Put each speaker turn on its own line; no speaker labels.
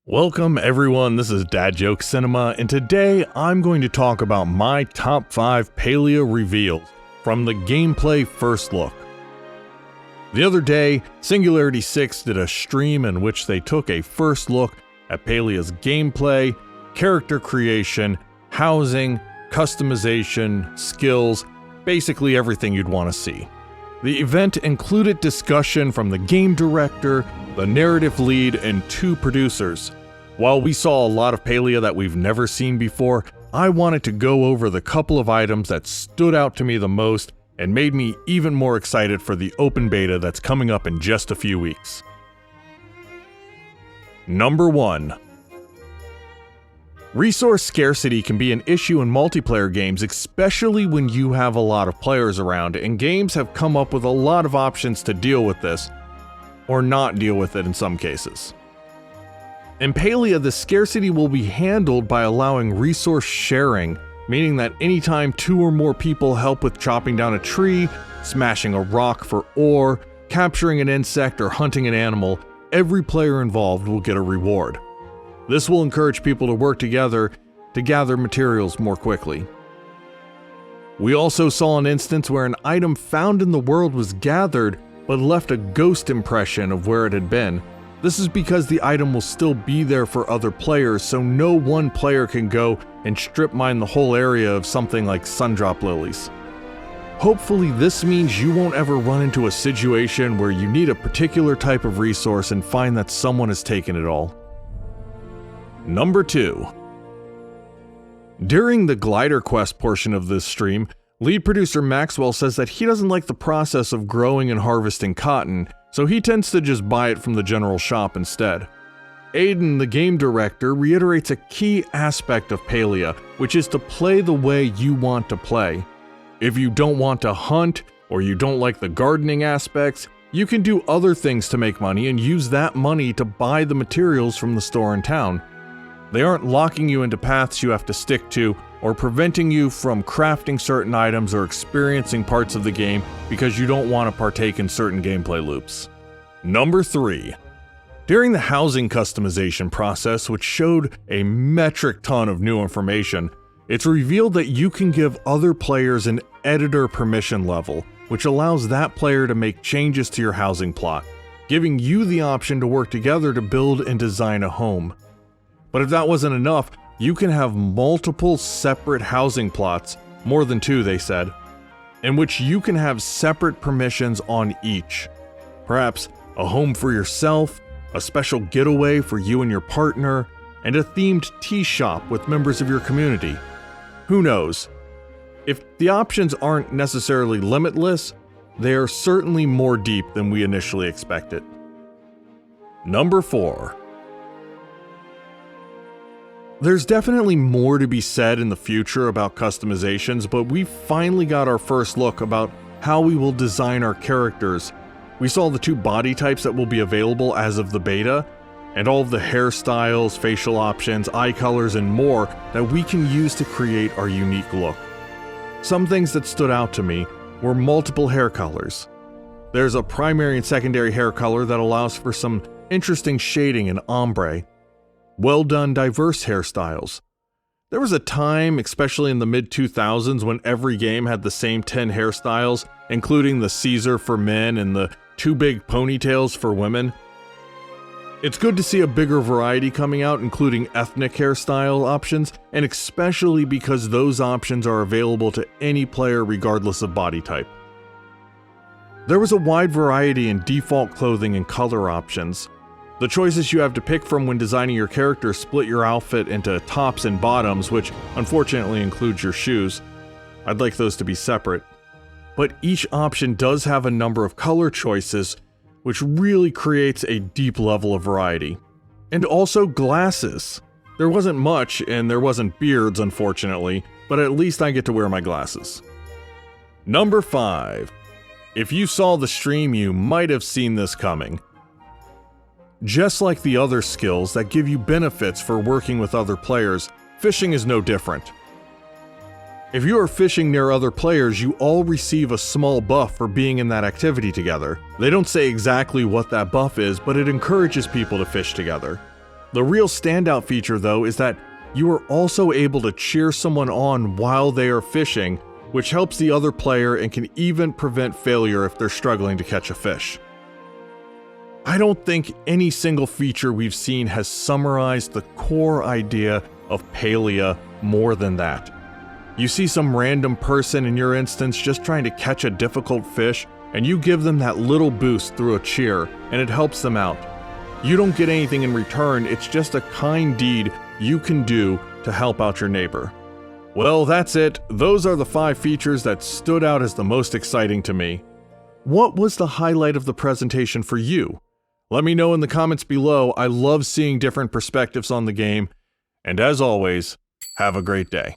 Welcome everyone, this is Dad Joke Cinema, and today I'm going to talk about my top 5 Palia reveals from the gameplay first look. The other day, Singularity 6 did a stream in which they took a first look at Palia's gameplay, character creation, housing, customization, skills, basically everything you'd want to see. The event included discussion from the game director, the narrative lead, and 2 producers. While we saw a lot of Palia that we've never seen before, I wanted to go over the couple of items that stood out to me the most and made me even more excited for the open beta that's coming up in just a few weeks. Number 1. Resource scarcity can be an issue in multiplayer games, especially when you have a lot of players around, and games have come up with a lot of options to deal with this, or not deal with it in some cases. In Palia, the scarcity will be handled by allowing resource sharing, meaning that anytime 2 or more people help with chopping down a tree, smashing a rock for ore, capturing an insect, or hunting an animal, every player involved will get a reward. This will encourage people to work together to gather materials more quickly. We also saw an instance where an item found in the world was gathered but left a ghost impression of where it had been. This is because the item will still be there for other players, so no one player can go and strip mine the whole area of something like sundrop lilies. Hopefully this means you won't ever run into a situation where you need a particular type of resource and find that someone has taken it all. Number 2. During the glider quest portion of this stream, lead producer Maxwell says that he doesn't like the process of growing and harvesting cotton, so he tends to just buy it from the general shop instead. Aiden, the game director, reiterates a key aspect of Palia, which is to play the way you want to play. If you don't want to hunt, or you don't like the gardening aspects, you can do other things to make money and use that money to buy the materials from the store in town. They aren't locking you into paths you have to stick to, or preventing you from crafting certain items or experiencing parts of the game because you don't want to partake in certain gameplay loops. Number 3. During the housing customization process, which showed a metric ton of new information, it's revealed that you can give other players an editor permission level, which allows that player to make changes to your housing plot, giving you the option to work together to build and design a home. But if that wasn't enough, you can have multiple separate housing plots, more than 2 they said, in which you can have separate permissions on each. Perhaps a home for yourself, a special getaway for you and your partner, and a themed tea shop with members of your community. Who knows? If the options aren't necessarily limitless, they are certainly more deep than we initially expected. Number 4. There's definitely more to be said in the future about customizations, but we finally got our first look about how we will design our characters. We saw the 2 body types that will be available as of the beta, and all of the hairstyles, facial options, eye colors, and more that we can use to create our unique look. Some things that stood out to me were multiple hair colors. There's a primary and secondary hair color that allows for some interesting shading and ombre. Well done diverse hairstyles. There was a time, especially in the mid-2000s, when every game had the same 10 hairstyles, including the Caesar for men and the 2 big ponytails for women. It's good to see a bigger variety coming out, including ethnic hairstyle options, and especially because those options are available to any player regardless of body type. There was a wide variety in default clothing and color options. The choices you have to pick from when designing your character split your outfit into tops and bottoms, which unfortunately includes your shoes. I'd like those to be separate. But each option does have a number of color choices, which really creates a deep level of variety. And also glasses. There wasn't much, and there wasn't beards, unfortunately, but at least I get to wear my glasses. Number 5. If you saw the stream, you might have seen this coming. Just like the other skills that give you benefits for working with other players, fishing is no different. If you are fishing near other players, you all receive a small buff for being in that activity together. They don't say exactly what that buff is, but it encourages people to fish together. The real standout feature, though, is that you are also able to cheer someone on while they are fishing, which helps the other player and can even prevent failure if they're struggling to catch a fish. I don't think any single feature we've seen has summarized the core idea of Palia more than that. You see some random person in your instance just trying to catch a difficult fish, and you give them that little boost through a cheer, and it helps them out. You don't get anything in return, it's just a kind deed you can do to help out your neighbor. Well, that's it. Those are the 5 features that stood out as the most exciting to me. What was the highlight of the presentation for you? Let me know in the comments below. I love seeing different perspectives on the game. And as always, have a great day.